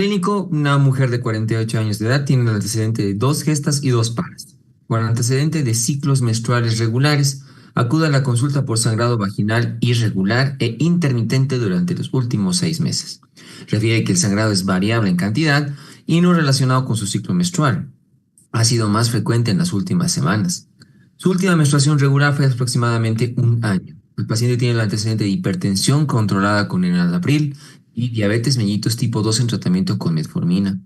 Clínico, una mujer de 48 años de edad tiene el antecedente de dos gestas y dos pares. Con antecedente de ciclos menstruales regulares, acude a la consulta por sangrado vaginal irregular e intermitente durante los últimos 6 meses. Refiere que el sangrado es variable en cantidad y no relacionado con su ciclo menstrual. Ha sido más frecuente en las últimas semanas. Su última menstruación regular fue hace aproximadamente un año. El paciente tiene el antecedente de hipertensión controlada con enalapril y diabetes mellitus tipo 2 en tratamiento con metformina.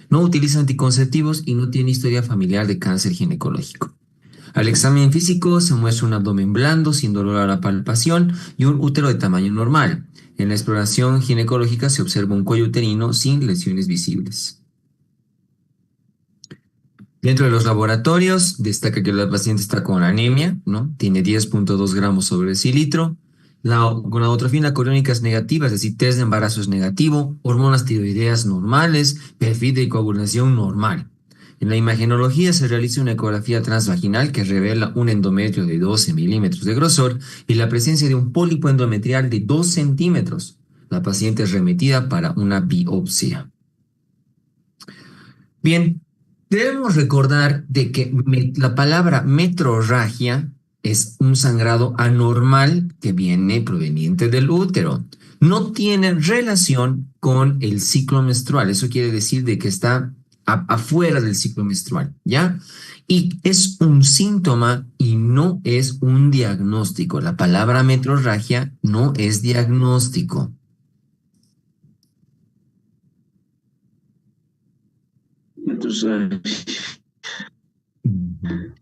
No utiliza anticonceptivos y no tiene historia familiar de cáncer ginecológico. Al examen físico se muestra un abdomen blando sin dolor a la palpación y un útero de tamaño normal. En la exploración ginecológica se observa un cuello uterino sin lesiones visibles. Dentro de los laboratorios, destaca que la paciente está con anemia, ¿no? Tiene 10,2 gramos sobre decilitro. Con la gonotrofina coriónica es negativa, es decir, test de embarazo es negativo, hormonas tiroideas normales, perfil de coagulación normal. En la imagenología se realiza una ecografía transvaginal que revela un endometrio de 12 milímetros de grosor y la presencia de un pólipo endometrial de 2 centímetros. La paciente es remitida para una biopsia. Bien, debemos recordar de que la palabra metrorragia es un sangrado anormal que viene proveniente del útero. No tiene relación con el ciclo menstrual. Eso quiere decir de que está afuera del ciclo menstrual, ¿ya? Y es un síntoma y no es un diagnóstico. La palabra metrorragia no es diagnóstico. Entonces, Ujú.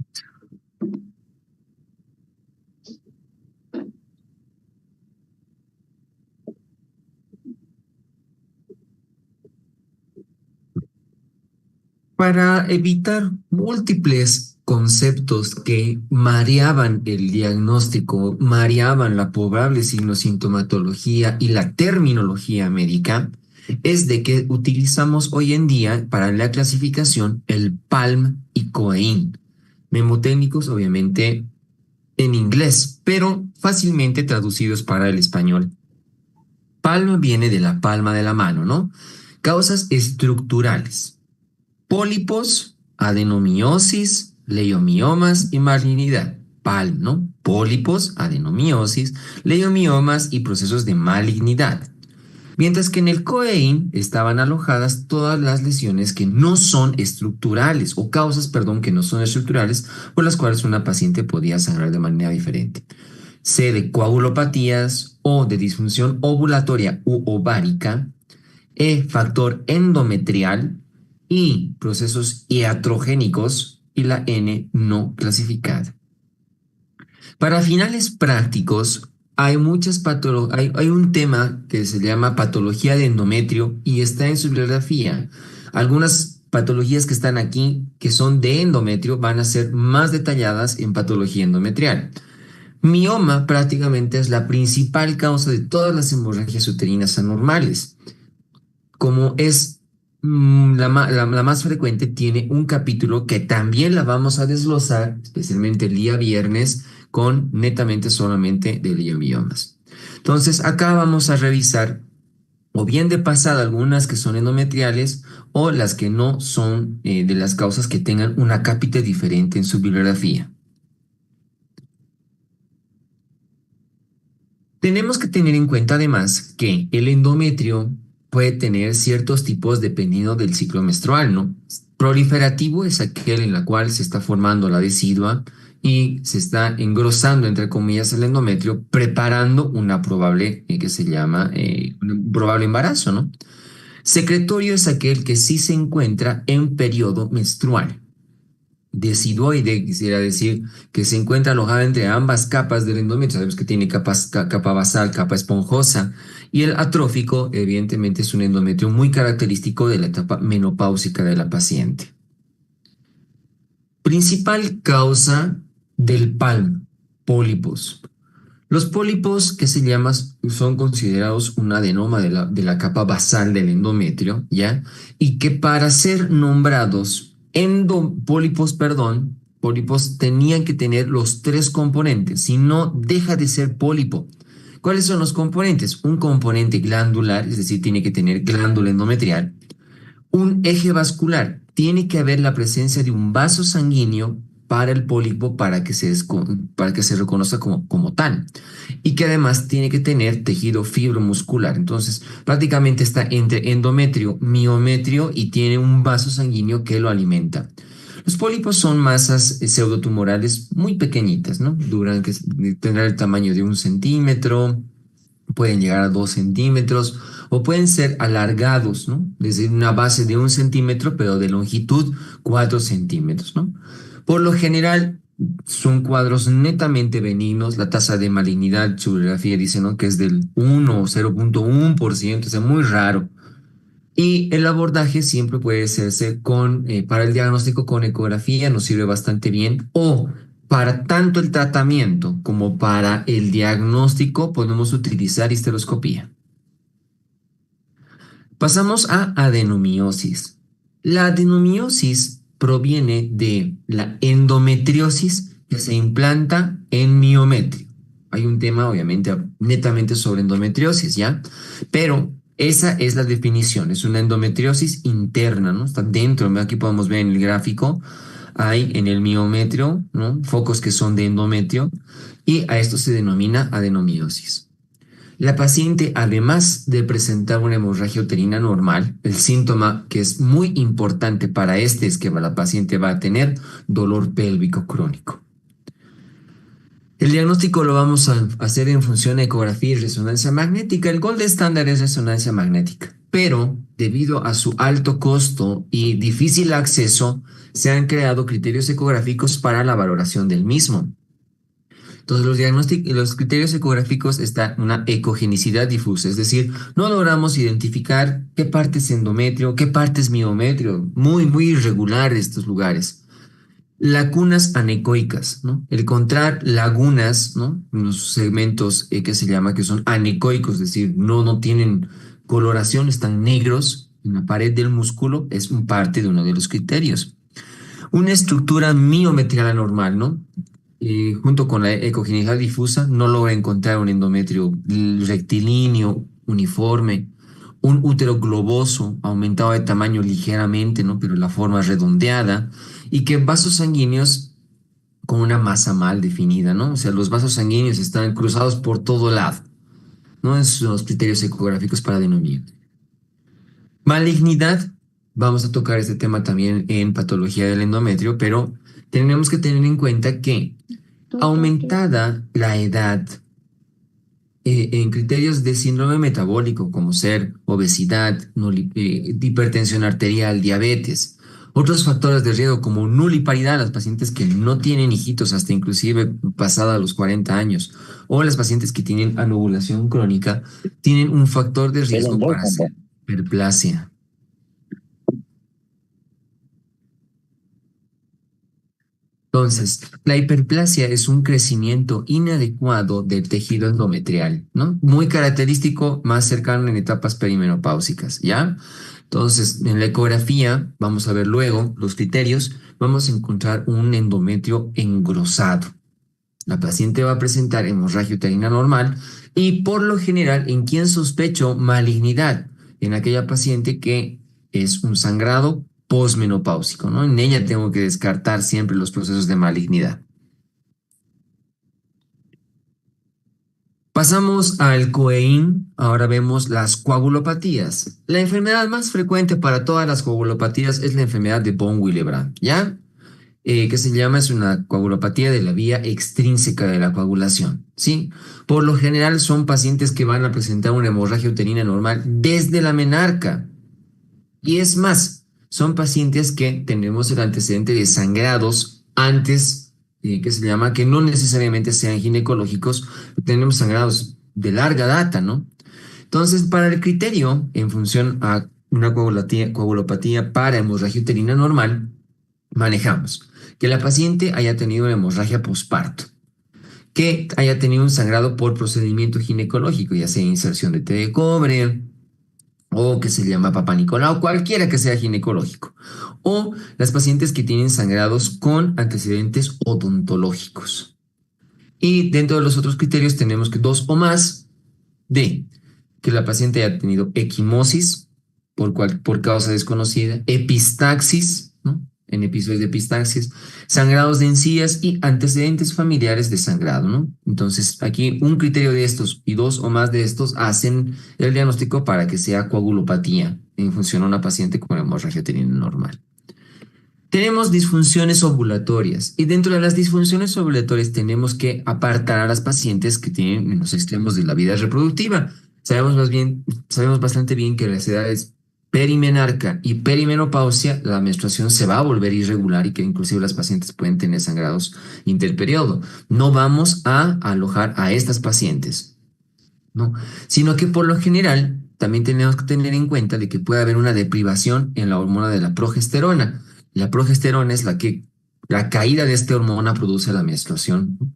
Para evitar múltiples conceptos que mareaban el diagnóstico, mareaban la probable signosintomatología y la terminología médica, es de que utilizamos hoy en día para la clasificación el PALM y COEIN, memotécnicos obviamente en inglés, pero fácilmente traducidos para el español. PALM viene de la palma de la mano, ¿no? Causas estructurales. Pólipos, adenomiosis, leiomiomas y malignidad. PALM, ¿no? Pólipos, adenomiosis, leiomiomas y procesos de malignidad. Mientras que en el COEIN estaban alojadas todas las lesiones que no son estructurales o causas, perdón, que no son estructurales por las cuales una paciente podía sangrar de manera diferente. C de coagulopatías o de disfunción ovulatoria u ovárica, E, factor endometrial y procesos iatrogénicos y la N no clasificada. Para finales prácticos, hay muchas hay un tema que se llama patología de endometrio y está en su bibliografía. Algunas patologías que están aquí, que son de endometrio, van a ser más detalladas en patología endometrial. Mioma prácticamente es la principal causa de todas las hemorragias uterinas anormales. Como es la más frecuente, tiene un capítulo que también la vamos a desglosar, especialmente el día viernes, con netamente solamente de leiomiomas. Entonces, acá vamos a revisar o bien de pasada algunas que son endometriales o las que no son de las causas que tengan una cápita diferente en su bibliografía. Tenemos que tener en cuenta además que el endometrio puede tener ciertos tipos dependiendo del ciclo menstrual, ¿no? Proliferativo es aquel en el cual se está formando la decidua y se está engrosando, entre comillas, el endometrio, preparando una probable, que se llama, un probable embarazo, ¿no? Secretorio es aquel que sí se encuentra en periodo menstrual. Deciduoide, quisiera decir, que se encuentra alojada entre ambas capas del endometrio. Sabemos que tiene capa basal, capa esponjosa. Y el atrófico, evidentemente, es un endometrio muy característico de la etapa menopáusica de la paciente. Principal causa del PALM, pólipos. Los pólipos, que se llaman, son considerados un adenoma de la capa basal del endometrio, ¿ya? Y que para ser nombrados pólipos, perdón, pólipos tenían que tener los tres componentes, si no deja de ser pólipo. ¿Cuáles son los componentes? Un componente glandular, es decir, tiene que tener glándula endometrial. Un eje vascular. Tiene que haber la presencia de un vaso sanguíneo para el pólipo para que se reconozca como tal. Y que además tiene que tener tejido fibromuscular. Entonces, prácticamente está entre endometrio, miometrio y tiene un vaso sanguíneo que lo alimenta. Los pólipos son masas pseudotumorales muy pequeñitas, ¿no? Tendrán el tamaño de 1 centímetro, pueden llegar a 2 centímetros o pueden ser alargados, ¿no? Desde una base de 1 centímetro, pero de longitud 4 centímetros, ¿no? Por lo general, son cuadros netamente benignos. La tasa de malignidad, su bibliografía dice, ¿no? Que es del 1 o 0,1%, o sea, muy raro. Y el abordaje siempre puede hacerse para el diagnóstico con ecografía, nos sirve bastante bien. O para tanto el tratamiento como para el diagnóstico podemos utilizar histeroscopía. Pasamos a adenomiosis. La adenomiosis proviene de la endometriosis que se implanta en miometrio. Hay un tema, obviamente, netamente sobre endometriosis, ¿ya? Pero esa es la definición, es una endometriosis interna, ¿no? Está dentro, aquí podemos ver en el gráfico, hay en el miometrio, ¿no? Focos que son de endometrio, y a esto se denomina adenomiosis. La paciente, además de presentar una hemorragia uterina normal, el síntoma que es muy importante para este es que la paciente va a tener dolor pélvico crónico. El diagnóstico lo vamos a hacer en función de ecografía y resonancia magnética. El gold estándar es resonancia magnética, pero debido a su alto costo y difícil acceso, se han creado criterios ecográficos para la valoración del mismo. Entonces, los criterios ecográficos están una ecogenicidad difusa, es decir, no logramos identificar qué parte es endometrio, qué parte es miometrio, muy irregular estos lugares. Lagunas anecoicas, ¿no? El encontrar lagunas, ¿no? En los segmentos que se llama que son anecoicos, es decir, no tienen coloración, están negros en la pared del músculo, es un parte de uno de los criterios. Una estructura miometrial anormal, ¿no? Junto con la ecogenicidad difusa, no logra encontrar un endometrio rectilíneo, uniforme, un útero globoso, aumentado de tamaño ligeramente, ¿no? Pero la forma redondeada, y que vasos sanguíneos con una masa mal definida, ¿no? O sea, los vasos sanguíneos están cruzados por todo lado, ¿no? Esos son los criterios ecográficos para adenomía. Malignidad, vamos a tocar este tema también en patología del endometrio, pero tenemos que tener en cuenta que aumentada la edad en criterios de síndrome metabólico, como ser obesidad, hipertensión arterial, diabetes, otros factores de riesgo como nuliparidad, las pacientes que no tienen hijitos hasta inclusive pasada los 40 años, o las pacientes que tienen anovulación crónica, tienen un factor de riesgo para hacer hiperplasia. Entonces, la hiperplasia es un crecimiento inadecuado del tejido endometrial, ¿no? Muy característico, más cercano en etapas perimenopáusicas, ¿ya? Entonces, en la ecografía, vamos a ver luego los criterios, vamos a encontrar un endometrio engrosado. La paciente va a presentar hemorragia uterina normal y por lo general, ¿en quién sospecho malignidad? En aquella paciente que es un sangrado posmenopáusico, ¿no? En ella tengo que descartar siempre los procesos de malignidad. Pasamos al COEIN, ahora vemos las coagulopatías. La enfermedad más frecuente para todas las coagulopatías es la enfermedad de von Willebrand, ¿ya? Que se llama, es una coagulopatía de la vía extrínseca de la coagulación, ¿sí? Por lo general son pacientes que van a presentar una hemorragia uterina normal desde la menarca. Y es más, son pacientes que tenemos el antecedente de sangrados antes, que se llama, que no necesariamente sean ginecológicos, tenemos sangrados de larga data, ¿no? Entonces, para el criterio, en función a una coagulopatía para hemorragia uterina normal, manejamos que la paciente haya tenido una hemorragia posparto, que haya tenido un sangrado por procedimiento ginecológico, ya sea inserción de té de cobre o que se llama Papá Nicolau, cualquiera que sea ginecológico, o las pacientes que tienen sangrados con antecedentes odontológicos. Y dentro de los otros criterios tenemos que dos o más de que la paciente haya tenido equimosis por causa desconocida, epistaxis, ¿no? En episodios de epistaxis, sangrados de encías y antecedentes familiares de sangrado, ¿no? Entonces, aquí un criterio de estos y dos o más de estos hacen el diagnóstico para que sea coagulopatía en función a una paciente con hemorragia uterina normal. Tenemos disfunciones ovulatorias y dentro de las disfunciones ovulatorias tenemos que apartar a las pacientes que tienen en los extremos de la vida reproductiva. Sabemos bastante bien que a las edades perimenarca y perimenopausia la menstruación se va a volver irregular y que inclusive las pacientes pueden tener sangrados interperiodo. No vamos a alojar a estas pacientes, ¿no? Sino que por lo general también tenemos que tener en cuenta de que puede haber una deprivación en la hormona de la progesterona. La progesterona es la caída de esta hormona produce la menstruación, ¿no?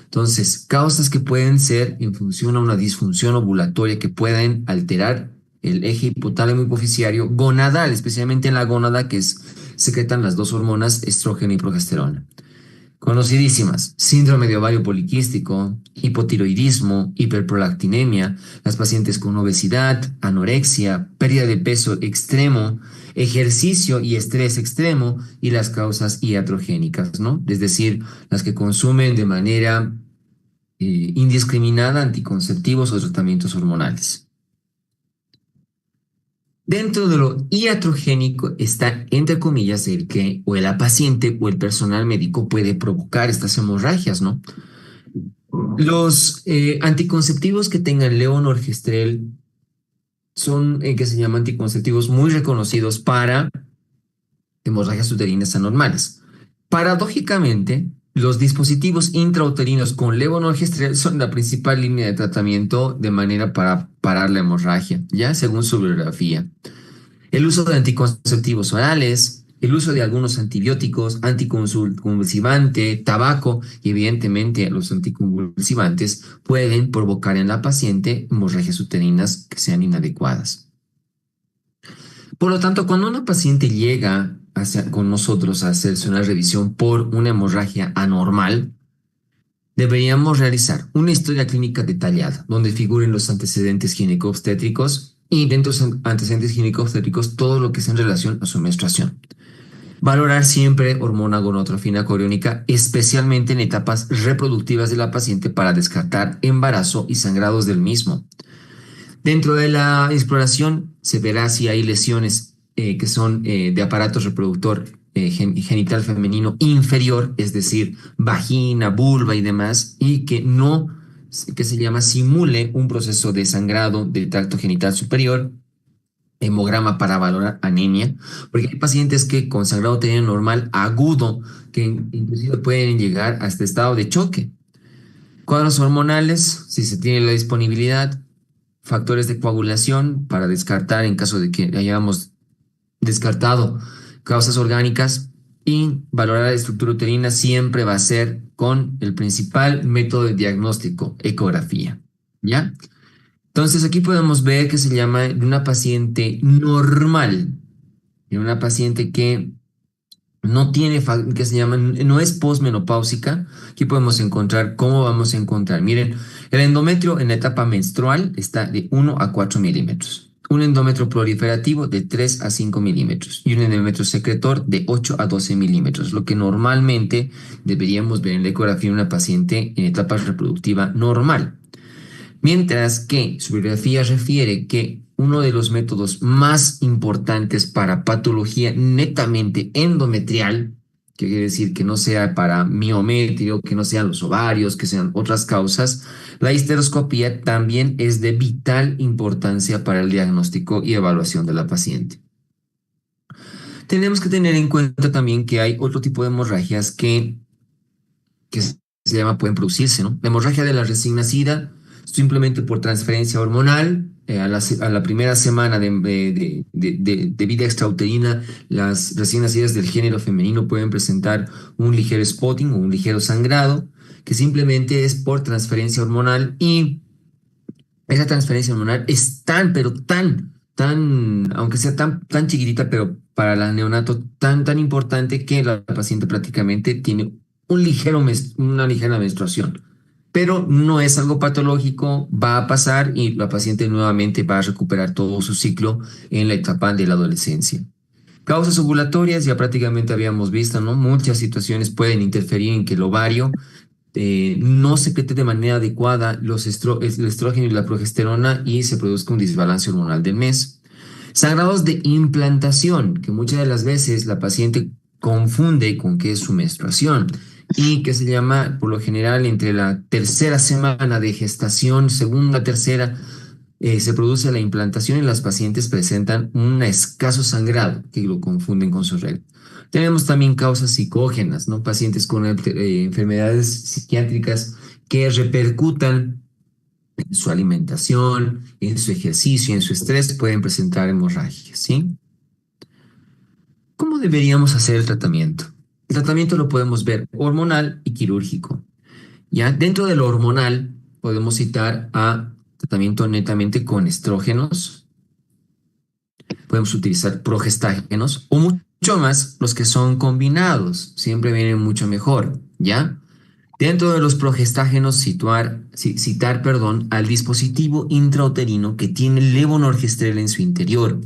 Entonces, causas que pueden ser en función a una disfunción ovulatoria que pueden alterar el eje hipotálamo hipoficiario gonadal, especialmente en la gónada secretan las dos hormonas estrógeno y progesterona. Conocidísimas: síndrome de ovario poliquístico, hipotiroidismo, hiperprolactinemia, las pacientes con obesidad, anorexia, pérdida de peso extremo, ejercicio y estrés extremo y las causas iatrogénicas, ¿no? Es decir, las que consumen de manera indiscriminada anticonceptivos o tratamientos hormonales. Dentro de lo iatrogénico está, entre comillas, el que o la paciente o el personal médico puede provocar estas hemorragias, ¿no? Los anticonceptivos que tengan levonorgestrel son, que se llaman anticonceptivos muy reconocidos para hemorragias uterinas anormales. Paradójicamente, los dispositivos intrauterinos con levonorgestrel son la principal línea de tratamiento de manera para parar la hemorragia, ya según su bibliografía. El uso de anticonceptivos orales, el uso de algunos antibióticos, anticonvulsivante, tabaco y evidentemente los anticonvulsivantes pueden provocar en la paciente hemorragias uterinas que sean inadecuadas. Por lo tanto, cuando una paciente llega con nosotros a hacerse una revisión por una hemorragia anormal, deberíamos realizar una historia clínica detallada donde figuren los antecedentes gineco-obstétricos y dentro de los antecedentes gineco-obstétricos todo lo que es en relación a su menstruación. Valorar siempre hormona gonotrofina coriónica, especialmente en etapas reproductivas de la paciente para descartar embarazo y sangrados del mismo. Dentro de la exploración se verá si hay lesiones que son de aparato reproductor genital femenino inferior, es decir, vagina, vulva y demás, y que se llama simule un proceso de sangrado del tracto genital superior, hemograma para valorar anemia, porque hay pacientes que con sangrado uterino normal agudo, que inclusive pueden llegar a este estado de choque. Cuadros hormonales, si se tiene la disponibilidad, factores de coagulación para descartar en caso de que hayamos descartado causas orgánicas y valorar la estructura uterina siempre va a ser con el principal método de diagnóstico, ecografía, ¿ya? Entonces aquí podemos ver que se llama de una paciente normal, de una paciente que no tiene, que se llama, no es posmenopáusica. Aquí podemos encontrar, ¿cómo vamos a encontrar? Miren, el endometrio en la etapa menstrual está de 1 a 4 milímetros. Un endometrio proliferativo de 3 a 5 milímetros y un endometrio secretor de 8 a 12 milímetros, lo que normalmente deberíamos ver en la ecografía de una paciente en etapa reproductiva normal. Mientras que su bibliografía refiere que uno de los métodos más importantes para patología netamente endometrial, que quiere decir que no sea para miometrio, que no sean los ovarios, que sean otras causas, la histeroscopía también es de vital importancia para el diagnóstico y evaluación de la paciente. Tenemos que tener en cuenta también que hay otro tipo de hemorragias que se llama, pueden producirse, ¿no? La hemorragia de la recién nacida, simplemente por transferencia hormonal, a la primera semana de vida extrauterina, las recién nacidas del género femenino pueden presentar un ligero spotting o un ligero sangrado, que simplemente es por transferencia hormonal y esa transferencia hormonal es pero aunque sea tan chiquitita, pero para la neonato tan importante que la paciente prácticamente tiene una ligera menstruación. pero no es algo patológico, va a pasar y la paciente nuevamente va a recuperar todo su ciclo en la etapa de la adolescencia. Causas ovulatorias, ya prácticamente habíamos visto, ¿no? Muchas situaciones pueden interferir en que el ovario no secrete de manera adecuada el estrógeno y la progesterona y se produzca un desbalance hormonal del mes. Sangrados de implantación, que muchas de las veces la paciente confunde con que es su menstruación y que se llama por lo general entre la tercera semana de gestación, segunda, tercera, se produce la implantación y las pacientes presentan un escaso sangrado que lo confunden con su regla. Tenemos también causas psicógenas, ¿no? Pacientes con enfermedades psiquiátricas que repercutan en su alimentación, en su ejercicio, en su estrés, pueden presentar hemorragias, ¿sí? ¿Cómo deberíamos hacer el tratamiento? El tratamiento lo podemos ver hormonal y quirúrgico. Ya dentro de lo hormonal podemos citar a tratamiento netamente con estrógenos, podemos utilizar progestágenos o mucho más los que son combinados, siempre vienen mucho mejor, ¿ya? Dentro de los progestágenos citar, perdón, al dispositivo intrauterino que tiene levonorgestrel en su interior.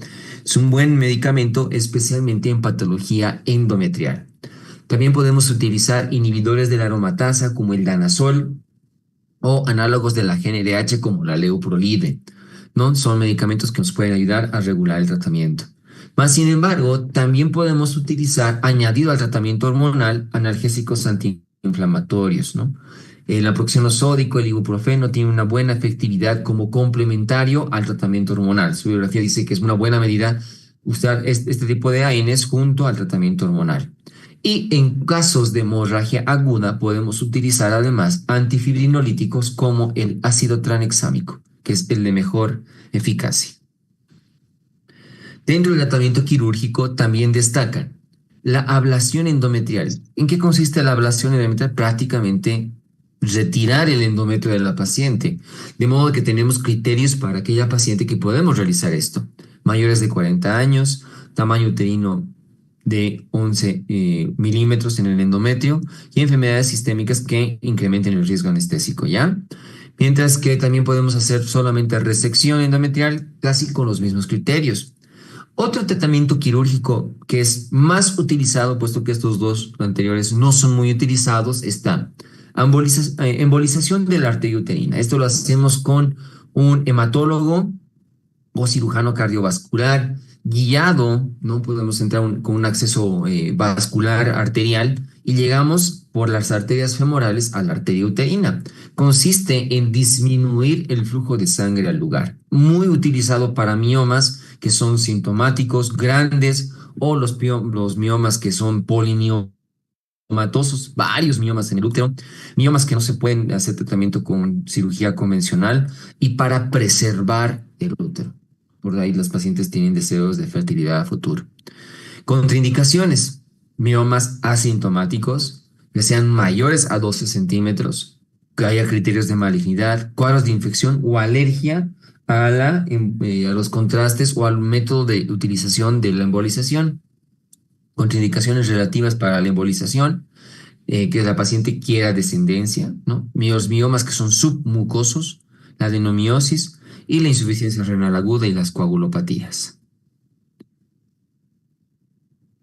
Es un buen medicamento, especialmente en patología endometrial. También podemos utilizar inhibidores de la aromatasa como el danazol o análogos de la GnRH como la leuprolide, ¿no? Son medicamentos que nos pueden ayudar a regular el tratamiento. Más sin embargo, también podemos utilizar, añadido al tratamiento hormonal, analgésicos antiinflamatorios, ¿no? El naproxeno sódico, el ibuprofeno, tiene una buena efectividad como complementario al tratamiento hormonal. Su bibliografía dice que es una buena medida usar este tipo de ANs junto al tratamiento hormonal. Y en casos de hemorragia aguda podemos utilizar además antifibrinolíticos como el ácido tranexámico, que es el de mejor eficacia. Dentro del tratamiento quirúrgico también destacan la ablación endometrial. ¿En qué consiste la ablación endometrial? Prácticamente retirar el endometrio de la paciente, de modo que tenemos criterios para aquella paciente que podemos realizar esto. Mayores de 40 años, tamaño uterino de 11 milímetros en el endometrio y enfermedades sistémicas que incrementen el riesgo anestésico, ¿ya? Mientras que también podemos hacer solamente resección endometrial casi con los mismos criterios. Otro tratamiento quirúrgico que es más utilizado, puesto que estos dos anteriores no son muy utilizados, está embolización de la arteria uterina. Esto lo hacemos con un hematólogo o cirujano cardiovascular guiado, ¿no? Podemos entrar con un acceso vascular arterial y llegamos por las arterias femorales a la arteria uterina. Consiste en disminuir el flujo de sangre al lugar. Muy utilizado para miomas que son sintomáticos, grandes, o los miomas que son polimatosos, varios miomas en el útero, miomas que no se pueden hacer tratamiento con cirugía convencional y para preservar el útero. Por ahí los pacientes tienen deseos de fertilidad a futuro. Contraindicaciones, miomas asintomáticos, que sean mayores a 12 centímetros, que haya criterios de malignidad, cuadros de infección o alergia a los contrastes o al método de utilización de la embolización. Contraindicaciones relativas para la embolización, que la paciente quiera descendencia, ¿no? Los miomas que son submucosos, la adenomiosis y la insuficiencia renal aguda y las coagulopatías.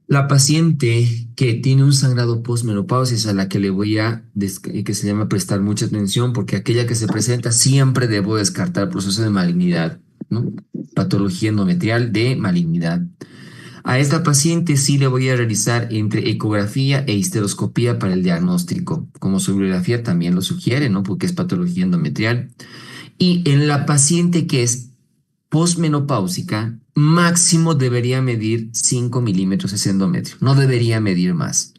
La paciente que tiene un sangrado postmenopausia es a la que le voy a, que se llama prestar mucha atención, porque aquella que se presenta siempre debo descartar proceso de malignidad, ¿no? Patología endometrial de malignidad. A esta paciente sí le voy a realizar entre ecografía e histeroscopía para el diagnóstico, como su bibliografía también lo sugiere, ¿no? Porque es patología endometrial. Y en la paciente que es posmenopáusica, máximo debería medir 5 milímetros ese endometrio, no debería medir más.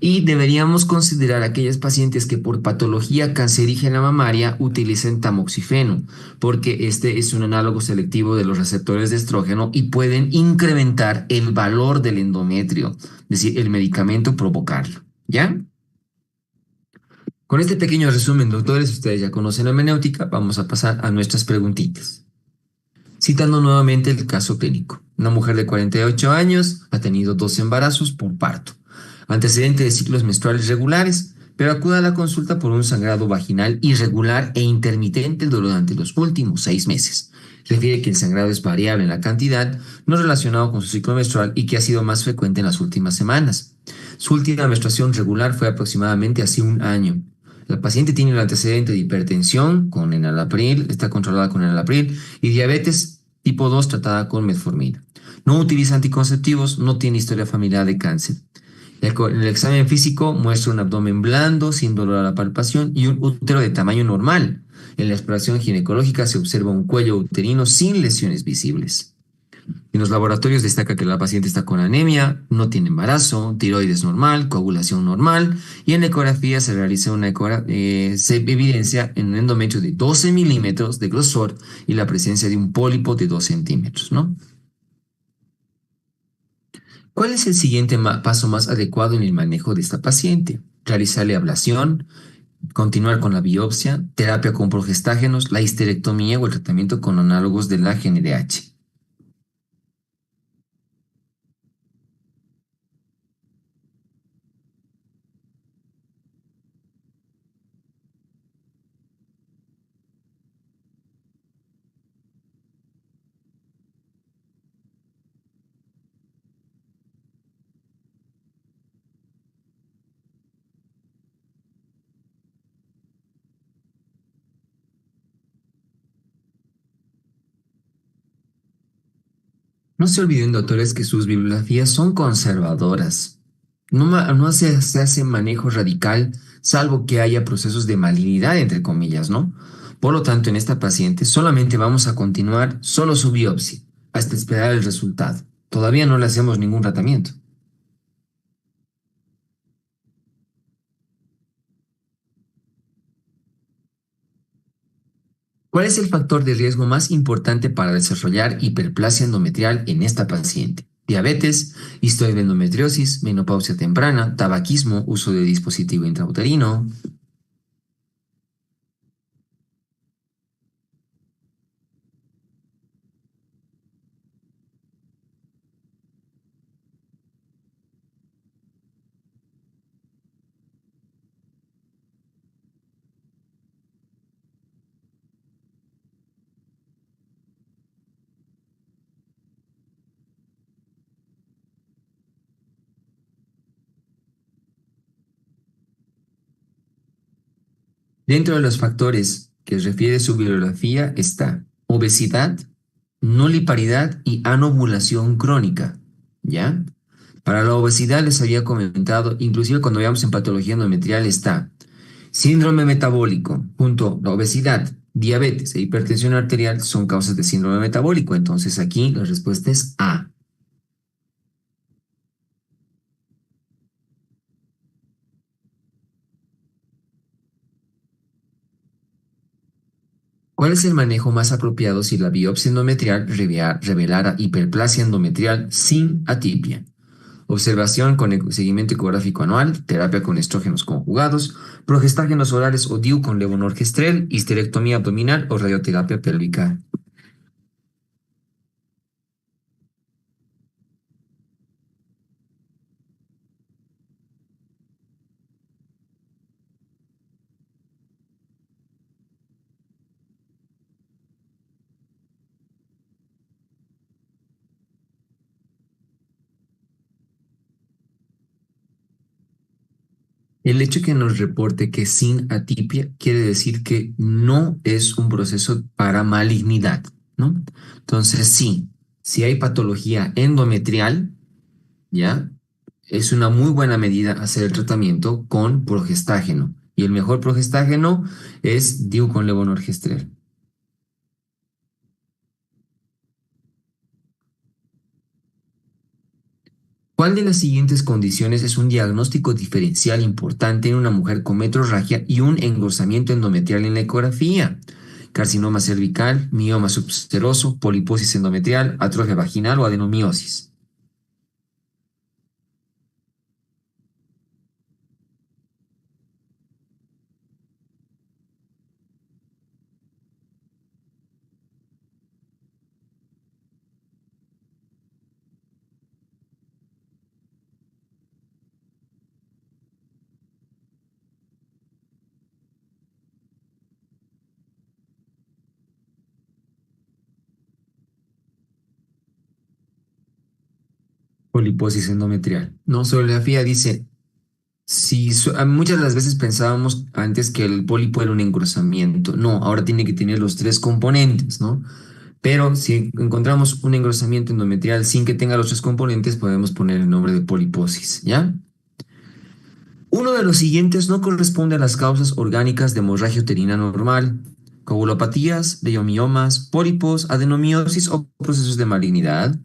Y deberíamos considerar aquellas pacientes que por patología cancerígena mamaria utilicen tamoxifeno, porque este es un análogo selectivo de los receptores de estrógeno y pueden incrementar el valor del endometrio, es decir, el medicamento provocarlo, ¿ya? Con este pequeño resumen, doctores, ustedes ya conocen la hermenéutica, vamos a pasar a nuestras preguntitas. Citando nuevamente el caso clínico. Una mujer de 48 años ha tenido 2 embarazos por parto. Antecedente de ciclos menstruales regulares, pero acuda a la consulta por un sangrado vaginal irregular e intermitente durante los últimos 6 meses. Refiere que el sangrado es variable en la cantidad, no relacionado con su ciclo menstrual y que ha sido más frecuente en las últimas semanas. Su última menstruación regular fue aproximadamente hace un año. La paciente tiene el antecedente de hipertensión con enalapril, está controlada con enalapril, y diabetes tipo 2 tratada con metformina. No utiliza anticonceptivos, no tiene historia familiar de cáncer. El examen físico muestra un abdomen blando, sin dolor a la palpación y un útero de tamaño normal. En la exploración ginecológica se observa un cuello uterino sin lesiones visibles. En los laboratorios destaca que la paciente está con anemia, no tiene embarazo, tiroides normal, coagulación normal, y en la ecografía se realiza se evidencia en un endometrio de 12 milímetros de grosor y la presencia de un pólipo de 2 centímetros, ¿no? ¿Cuál es el siguiente paso más adecuado en el manejo de esta paciente? Realizarle ablación, continuar con la biopsia, terapia con progestágenos, la histerectomía o el tratamiento con análogos de la GnRH. No se olviden, doctores, que sus bibliografías son conservadoras. No se hace manejo radical, salvo que haya procesos de malignidad, entre comillas, ¿no? Por lo tanto, en esta paciente solamente vamos a continuar solo su biopsia, hasta esperar el resultado. Todavía no le hacemos ningún tratamiento. ¿Cuál es el factor de riesgo más importante para desarrollar hiperplasia endometrial en esta paciente? Diabetes, historia de endometriosis, menopausia temprana, tabaquismo, uso de dispositivo intrauterino. Dentro de los factores que refiere su bibliografía está obesidad, nulliparidad y anovulación crónica. ¿Ya? Para la obesidad les había comentado, inclusive cuando veamos en patología endometrial está síndrome metabólico junto a la obesidad, diabetes e hipertensión arterial son causas de síndrome metabólico. Entonces aquí la respuesta es A. ¿Cuál es el manejo más apropiado si la biopsia endometrial revelara hiperplasia endometrial sin atipia? Observación con seguimiento ecográfico anual, terapia con estrógenos conjugados, progestágenos orales o DIU con levonorgestrel, histerectomía abdominal o radioterapia pélvica. El hecho que nos reporte que sin atipia quiere decir que no es un proceso para malignidad, ¿no? Entonces, sí, si hay patología endometrial, ¿ya? Es una muy buena medida hacer el tratamiento con progestágeno. Y el mejor progestágeno es DIU con levonorgestrel. ¿Cuál de las siguientes condiciones es un diagnóstico diferencial importante en una mujer con metrorragia y un engrosamiento endometrial en la ecografía? Carcinoma cervical, mioma subseroso, poliposis endometrial, atrofia vaginal o adenomiosis. Poliposis endometrial. No, sonografía dice, si muchas de las veces pensábamos antes que el pólipo era un engrosamiento. No, ahora tiene que tener los tres componentes, ¿no? Pero si encontramos un engrosamiento endometrial sin que tenga los tres componentes, podemos poner el nombre de poliposis, ¿ya? Uno de los siguientes no corresponde a las causas orgánicas de hemorragia uterina normal: coagulopatías, leiomiomas, pólipos, adenomiosis o procesos de malignidad.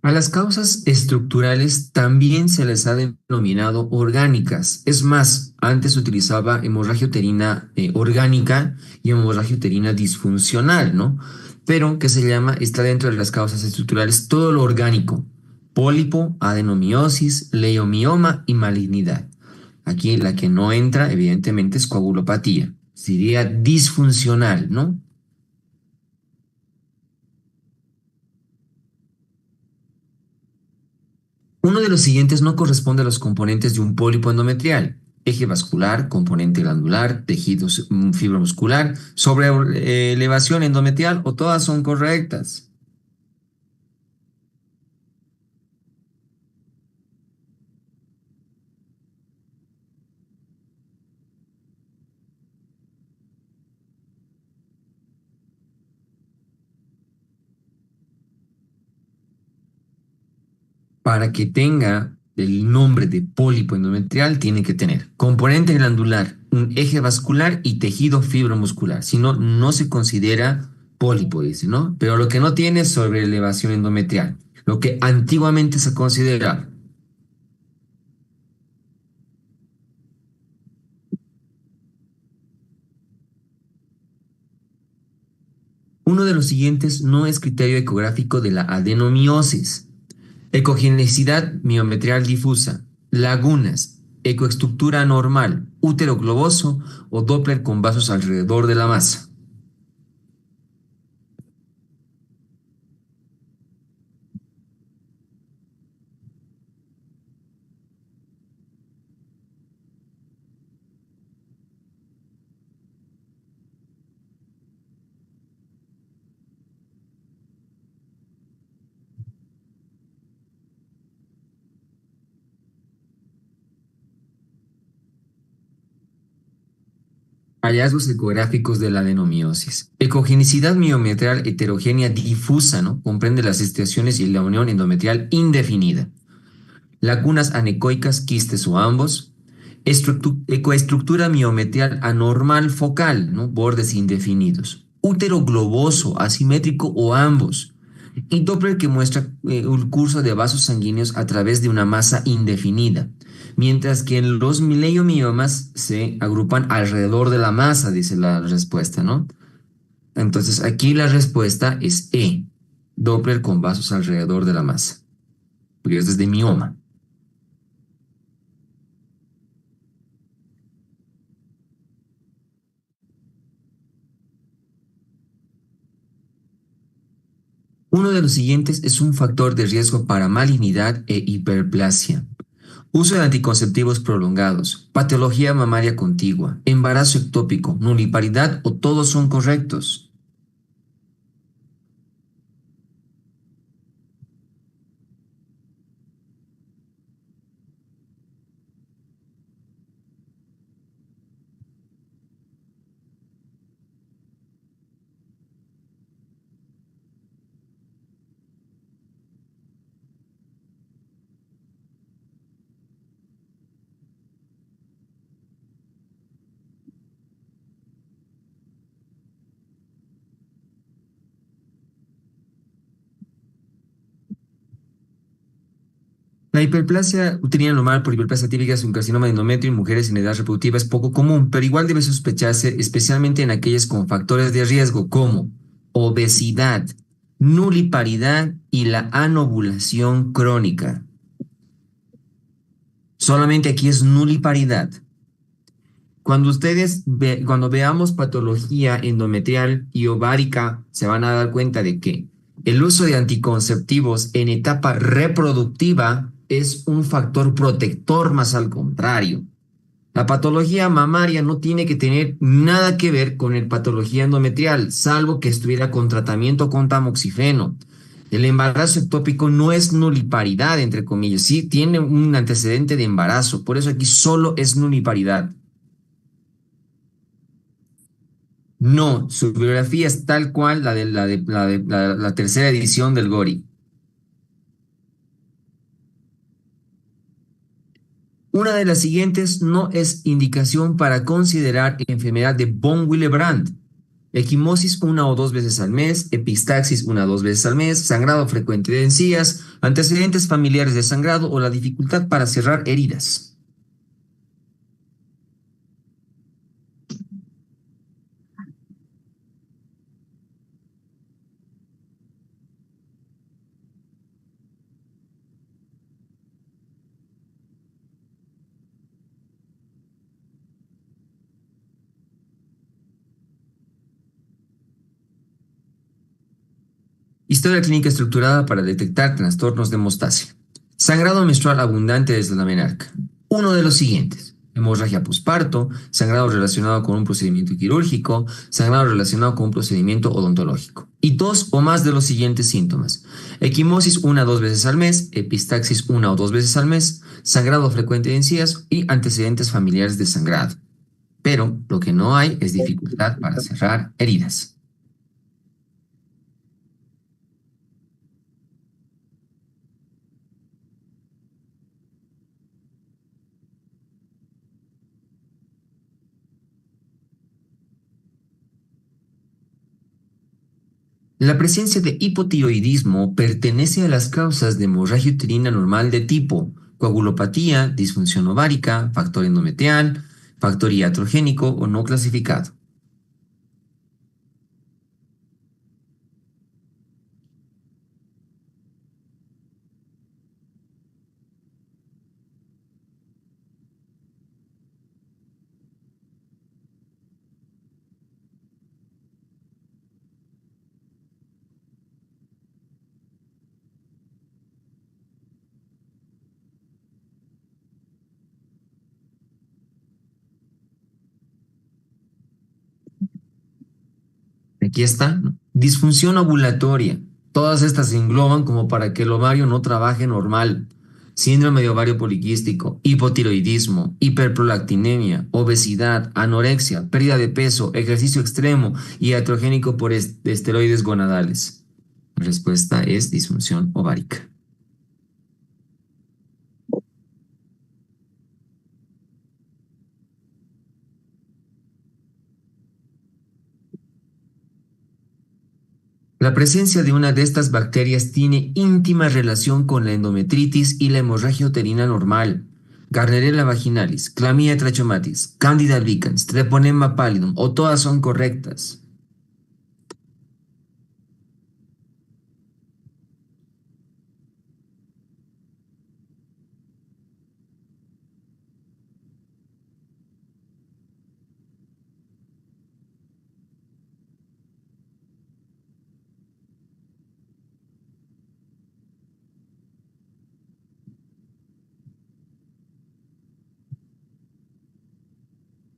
A las causas estructurales también se les ha denominado orgánicas. Es más, antes se utilizaba hemorragia uterina orgánica y hemorragia uterina disfuncional, ¿no? Pero que se llama, está dentro de las causas estructurales todo lo orgánico: pólipo, adenomiosis, leiomioma y malignidad. Aquí la que no entra, evidentemente, es coagulopatía. Sería disfuncional, ¿no? Uno de los siguientes no corresponde a los componentes de un pólipo endometrial: eje vascular, componente glandular, tejido fibromuscular, sobre elevación endometrial, o todas son correctas. Para que tenga el nombre de pólipo endometrial, tiene que tener componente glandular, un eje vascular y tejido fibromuscular. Si no, no se considera pólipo, dice, ¿no? Pero lo que no tiene es sobre elevación endometrial, lo que antiguamente se consideraba. Uno de los siguientes no es criterio ecográfico de la adenomiosis: ecogenicidad miometrial difusa, lagunas, ecoestructura anormal, útero globoso o Doppler con vasos alrededor de la masa. Hallazgos ecográficos de la adenomiosis. Ecogenicidad miometrial heterogénea difusa, ¿no? Comprende las estaciones y la unión endometrial indefinida. Lagunas anecoicas, quistes o ambos. Ecoestructura miometrial anormal focal, ¿no? Bordes indefinidos. Útero globoso, asimétrico o ambos. Y Doppler que muestra el curso de vasos sanguíneos a través de una masa indefinida. Mientras que en los mileomiomas se agrupan alrededor de la masa, dice la respuesta, ¿no? Entonces aquí la respuesta es E, Doppler con vasos alrededor de la masa, porque es desde mioma. Uno de los siguientes es un factor de riesgo para malignidad e hiperplasia: uso de anticonceptivos prolongados, patología mamaria contigua, embarazo ectópico, nuliparidad, o todos son correctos. La hiperplasia uterina normal por hiperplasia típica es un carcinoma de endometrio en mujeres en edad reproductiva. Es poco común, pero igual debe sospecharse, especialmente en aquellas con factores de riesgo como obesidad, nuliparidad y la anovulación crónica. Solamente aquí es nuliparidad. Cuando veamos patología endometrial y ovárica, se van a dar cuenta de que el uso de anticonceptivos en etapa reproductiva es un factor protector, más al contrario. La patología mamaria no tiene que tener nada que ver con la patología endometrial, salvo que estuviera con tratamiento con tamoxifeno. El embarazo ectópico no es nuliparidad, entre comillas, sí tiene un antecedente de embarazo, por eso aquí solo es nuliparidad. No, su biografía es tal cual la tercera edición del Gori. Una de las siguientes no es indicación para considerar enfermedad de von Willebrand. Equimosis una o dos veces al mes, epistaxis una o dos veces al mes, sangrado frecuente de encías, antecedentes familiares de sangrado o la dificultad para cerrar heridas. Historia clínica estructurada para detectar trastornos de hemostasia. Sangrado menstrual abundante desde la menarca. Uno de los siguientes. Hemorragia posparto, sangrado relacionado con un procedimiento quirúrgico, sangrado relacionado con un procedimiento odontológico. Y dos o más de los siguientes síntomas. Equimosis una o dos veces al mes, epistaxis una o dos veces al mes, sangrado frecuente de encías y antecedentes familiares de sangrado. Pero lo que no hay es dificultad para cerrar heridas. La presencia de hipotiroidismo pertenece a las causas de hemorragia uterina normal de tipo coagulopatía, disfunción ovárica, factor endometrial, factor iatrogénico o no clasificado. Aquí está, ¿no? Disfunción ovulatoria. Todas estas se engloban como para que el ovario no trabaje normal. Síndrome de ovario poliquístico, hipotiroidismo, hiperprolactinemia, obesidad, anorexia, pérdida de peso, ejercicio extremo y iatrogénico por esteroides gonadales. La respuesta es disfunción ovárica. La presencia de una de estas bacterias tiene íntima relación con la endometritis y la hemorragia uterina normal. Gardnerella vaginalis, Chlamydia trachomatis, Candida albicans, Treponema pallidum, o todas son correctas.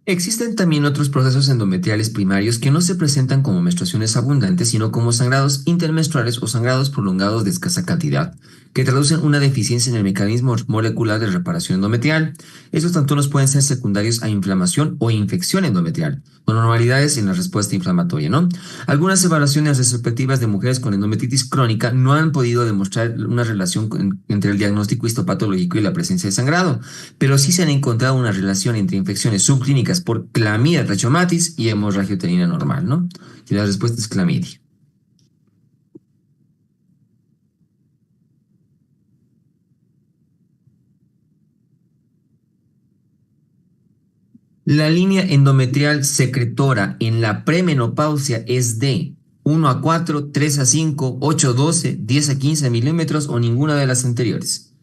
Existen también otros procesos endometriales primarios que no se presentan como menstruaciones abundantes, sino como sangrados intermenstruales o sangrados prolongados de escasa cantidad, que traducen una deficiencia en el mecanismo molecular de reparación endometrial. Estos trastornos pueden ser secundarios a inflamación o infección endometrial, con anormalidades en la respuesta inflamatoria, ¿no? Algunas evaluaciones retrospectivas de mujeres con endometritis crónica no han podido demostrar una relación entre el diagnóstico histopatológico y la presencia de sangrado, pero sí se han encontrado una relación entre infecciones subclínicas por Chlamydia trachomatis y hemorragia uterina normal, ¿no? Y la respuesta es clamidia. La línea endometrial secretora en la premenopausia es de 1 a 4, 3 a 5, 8 a 12, 10 a 15 milímetros o ninguna de las anteriores.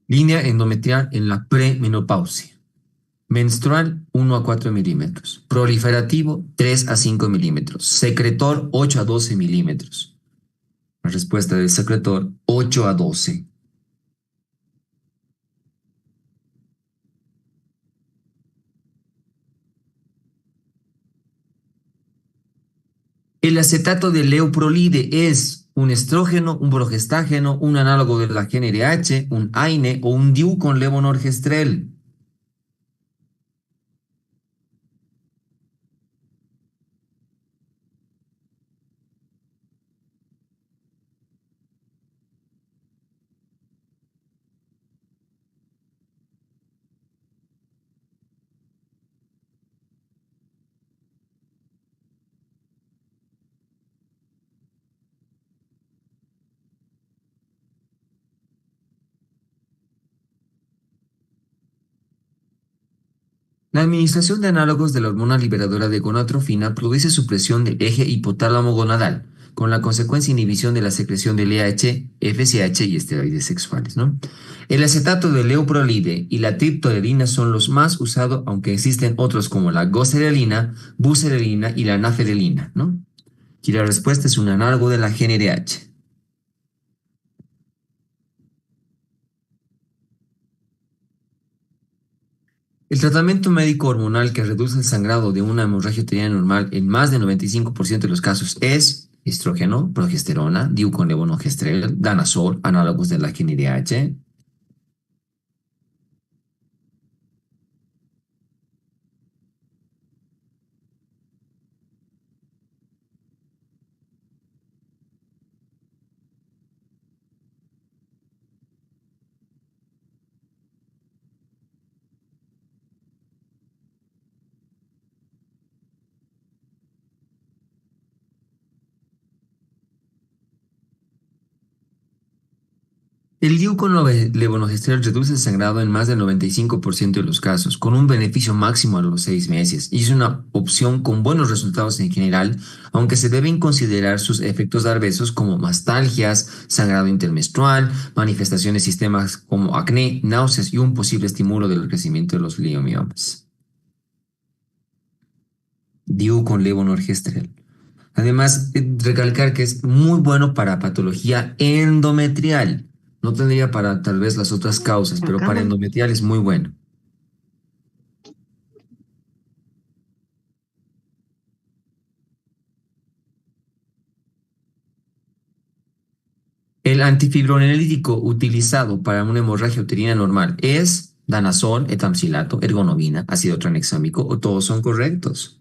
Línea endometrial en la premenopausia. Menstrual 1 a 4 milímetros. Proliferativo 3 a 5 milímetros. Secretor 8 a 12 milímetros. La respuesta del secretor 8 a 12. El acetato de leuprolide es un estrógeno, un progestágeno, un análogo de la GnRH, un AINE o un DIU con levonorgestrel. La administración de análogos de la hormona liberadora de gonadotrofina produce supresión del eje hipotálamo gonadal, con la consecuencia inhibición de la secreción de LH, FSH y esteroides sexuales, ¿no? El acetato de leuprolide y la triptorelina son los más usados, aunque existen otros como la goserelina, buserelina y la naferelina, ¿no? Y la respuesta es un análogo de la GnRH. El tratamiento médico hormonal que reduce el sangrado de una hemorragia uterina normal en más del 95% de los casos es estrógeno, progesterona, diuconlevonorgestrel, danazol, análogos de la GnRH. El levonorgestrel reduce el sangrado en más del 95% de los casos, con un beneficio máximo a los 6 meses, y es una opción con buenos resultados en general, aunque se deben considerar sus efectos adversos como mastalgias, sangrado intermenstrual, manifestaciones de sistemas como acné, náuseas y un posible estímulo del crecimiento de los leomiomas. Diu con levonorgestrel. Además, recalcar que es muy bueno para patología endometrial. No tendría para tal vez las otras causas, pero para Acá. endometrial es muy bueno. El antifibrolenolítico utilizado para una hemorragia uterina normal es danazol, etamcilato, ergonomina, ácido tranexámico, o todos son correctos.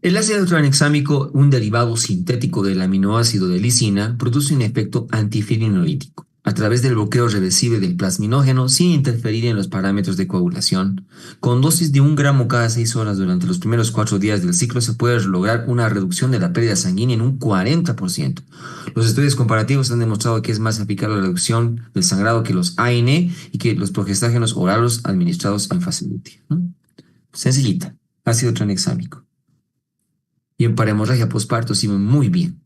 El ácido tranexámico, un derivado sintético del aminoácido de lisina, produce un efecto antifilinolítico a través del bloqueo reversible del plasminógeno sin interferir en los parámetros de coagulación. Con dosis de 1 gramo cada 6 horas durante los primeros 4 días del ciclo se puede lograr una reducción de la pérdida sanguínea en un 40%. Los estudios comparativos han demostrado que es más eficaz la reducción del sangrado que los AINE y que los progestágenos orales administrados en facility, ¿no? Sencillita, ácido tranexámico. Y para hemorragia postparto sirve muy bien.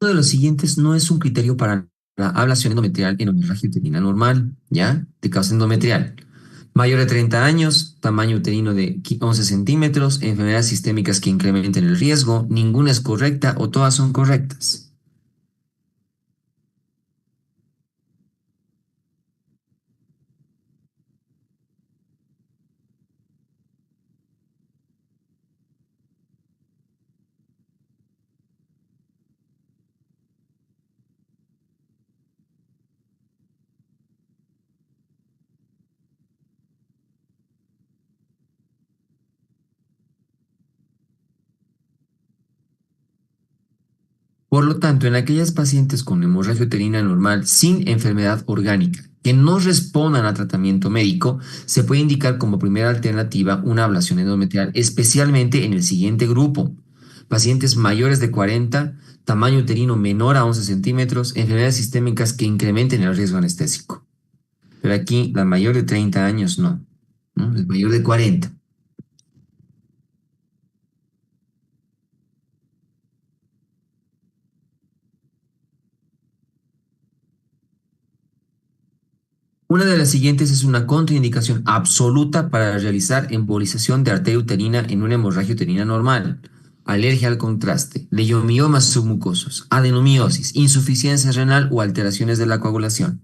Uno de los siguientes no es un criterio para la ablación endometrial en hemorragia uterina normal, ¿ya? De causa endometrial. Mayor de 30 años, tamaño uterino de 11 centímetros, enfermedades sistémicas que incrementen el riesgo, ninguna es correcta o todas son correctas. Por lo tanto, en aquellas pacientes con hemorragia uterina normal sin enfermedad orgánica que no respondan a tratamiento médico, se puede indicar como primera alternativa una ablación endometrial, especialmente en el siguiente grupo: pacientes mayores de 40, tamaño uterino menor a 11 centímetros, enfermedades sistémicas que incrementen el riesgo anestésico. Pero aquí, la mayor de 30 años, no, ¿no? Es mayor de 40. Una de las siguientes es una contraindicación absoluta para realizar embolización de arteria uterina en una hemorragia uterina normal: alergia al contraste, leiomiomas submucosos, adenomiosis, insuficiencia renal o alteraciones de la coagulación.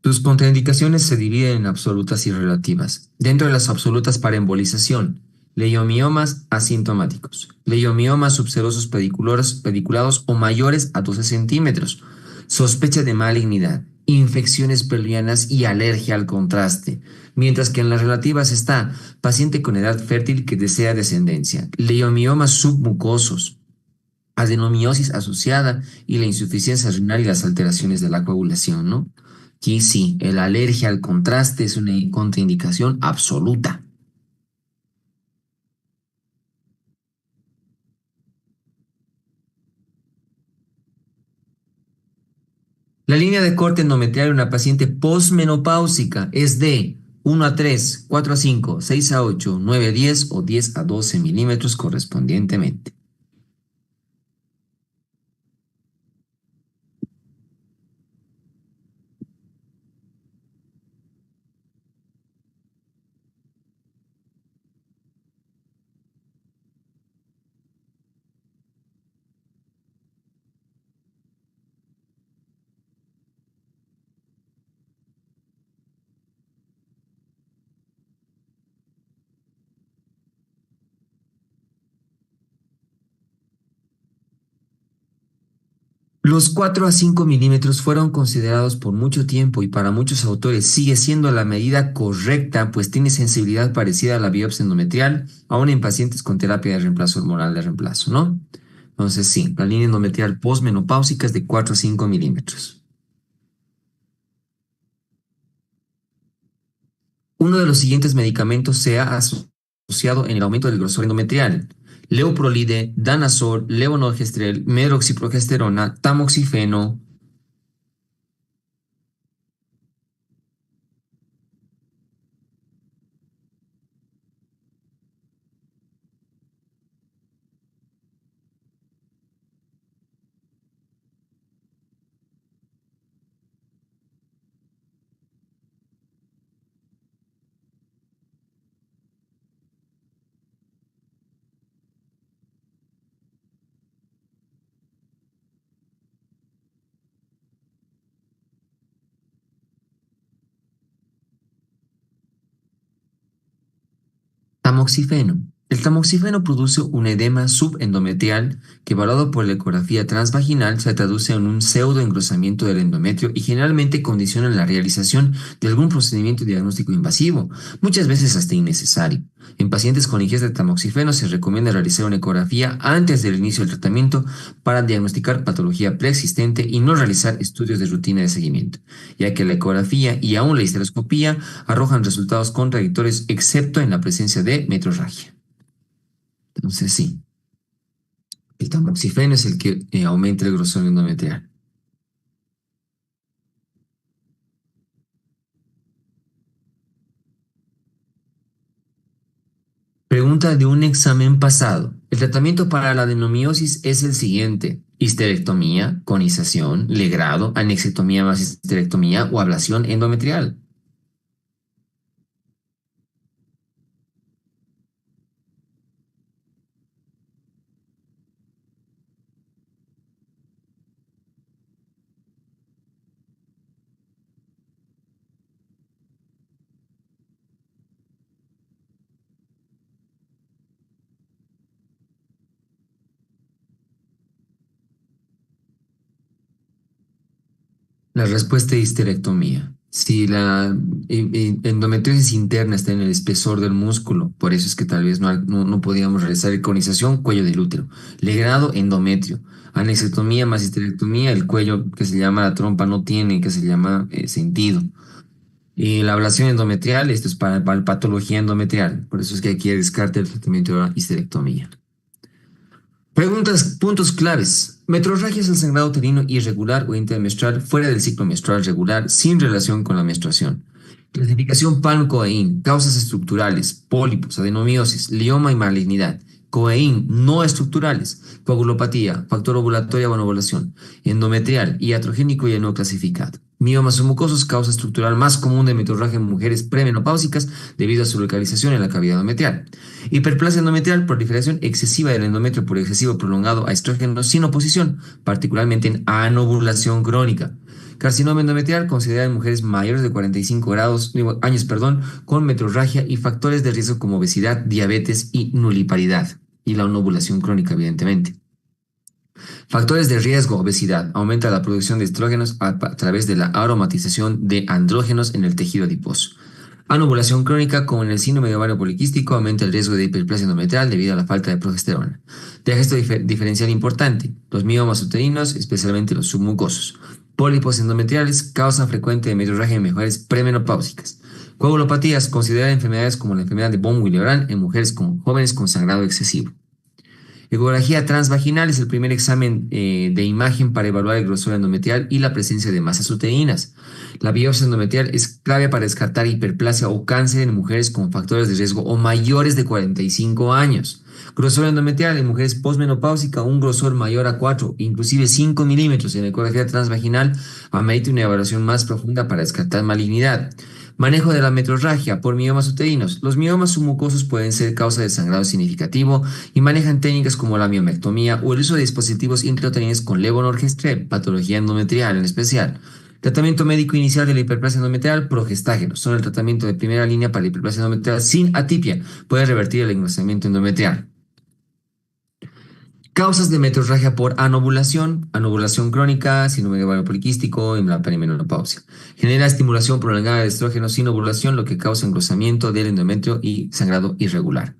Sus contraindicaciones se dividen en absolutas y relativas. Dentro de las absolutas, para embolización: leiomiomas asintomáticos, leiomiomas subserosos pediculados o mayores a 12 centímetros, sospecha de malignidad, infecciones pelvianas y alergia al contraste. Mientras que en las relativas está paciente con edad fértil que desea descendencia, leiomiomas submucosos, adenomiosis asociada y la insuficiencia renal y las alteraciones de la coagulación, ¿no? Aquí sí, la alergia al contraste es una contraindicación absoluta. La línea de corte endometrial en una paciente posmenopáusica es de 1 a 3, 4 a 5, 6 a 8, 9 a 10 o 10 a 12 milímetros correspondientemente. Los 4 a 5 milímetros fueron considerados por mucho tiempo y para muchos autores sigue siendo la medida correcta, pues tiene sensibilidad parecida a la biopsia endometrial, aún en pacientes con terapia de reemplazo hormonal de reemplazo, ¿no? Entonces sí, la línea endometrial posmenopáusica es de 4 a 5 milímetros. Uno de los siguientes medicamentos se ha asociado en el aumento del grosor endometrial: leuprolide, danazol, levonorgestrel, medroxiprogesterona, tamoxifeno. Tamoxifeno. El tamoxifeno produce un edema subendometrial que, evaluado por la ecografía transvaginal, se traduce en un pseudoengrosamiento del endometrio y generalmente condiciona la realización de algún procedimiento diagnóstico invasivo, muchas veces hasta innecesario. En pacientes con ingesta de tamoxifeno se recomienda realizar una ecografía antes del inicio del tratamiento para diagnosticar patología preexistente y no realizar estudios de rutina de seguimiento, ya que la ecografía y aún la histeroscopía arrojan resultados contradictorios excepto en la presencia de metrorragia. Entonces sí, el tamoxifeno es el que aumenta el grosor endometrial. Pregunta de un examen pasado. El tratamiento para la adenomiosis es el siguiente: histerectomía, conización, legrado, anexectomía más histerectomía o ablación endometrial. La respuesta es histerectomía. Si la endometriosis interna está en el espesor del músculo, por eso es que tal vez no podíamos realizar iconización, cuello del útero. Legrado, endometrio. Anexectomía más histerectomía, el cuello que se llama la trompa no tiene, que se llama sentido. Y la ablación endometrial, esto es para patología endometrial, por eso es que aquí descarta el tratamiento de la histerectomía. Preguntas, puntos claves. Metrorragia es el sangrado uterino irregular o intermenstrual fuera del ciclo menstrual regular sin relación con la menstruación. Clasificación PAN-COEIN. Causas estructurales, pólipos, adenomiosis, lioma y malignidad. COEIN no estructurales, coagulopatía, factor ovulatorio o anovulación, endometrial, iatrogénico y no clasificado. Miomas submucosos, causa estructural más común de metrorragia en mujeres premenopáusicas debido a su localización en la cavidad endometrial. Hiperplasia endometrial, proliferación excesiva del endometrio por excesivo prolongado a estrógenos sin oposición, particularmente en anovulación crónica. Carcinoma endometrial considerada en mujeres mayores de 45 años, con metrorragia y factores de riesgo como obesidad, diabetes y nuliparidad. Y la anovulación crónica, evidentemente. Factores de riesgo, obesidad. Aumenta la producción de estrógenos a través de la aromatización de andrógenos en el tejido adiposo. Anovulación crónica, como en el síndrome de ovario poliquístico, aumenta el riesgo de hiperplasia endometrial debido a la falta de progesterona. Diagesto diferencial importante. Los miomas uterinos, especialmente los submucosos. Pólipos endometriales, causa frecuente de metrorragia en mujeres premenopáusicas. Coagulopatías, consideradas enfermedades como la enfermedad de von Willebrand en mujeres jóvenes con sangrado excesivo. Ecografía transvaginal es el primer examen de imagen para evaluar el grosor endometrial y la presencia de masas uterinas. La biopsia endometrial es clave para descartar hiperplasia o cáncer en mujeres con factores de riesgo o mayores de 45 años. Grosor endometrial en mujeres posmenopáusicas, un grosor mayor a 4, inclusive 5 milímetros en ecografía transvaginal, amerita una evaluación más profunda para descartar malignidad. Manejo de la metrorragia por miomas uterinos. Los miomas submucosos pueden ser causa de sangrado significativo y manejan técnicas como la miomectomía o el uso de dispositivos intrauterinos con levonorgestrel, patología endometrial en especial. Tratamiento médico inicial de la hiperplasia endometrial, progestágenos. Son el tratamiento de primera línea para la hiperplasia endometrial sin atipia. Puede revertir el engrosamiento endometrial. Causas de metrorragia por anovulación, anovulación crónica, síndrome de ovario poliquístico y la perimenopausia. Genera estimulación prolongada de estrógenos sin ovulación, lo que causa engrosamiento del endometrio y sangrado irregular.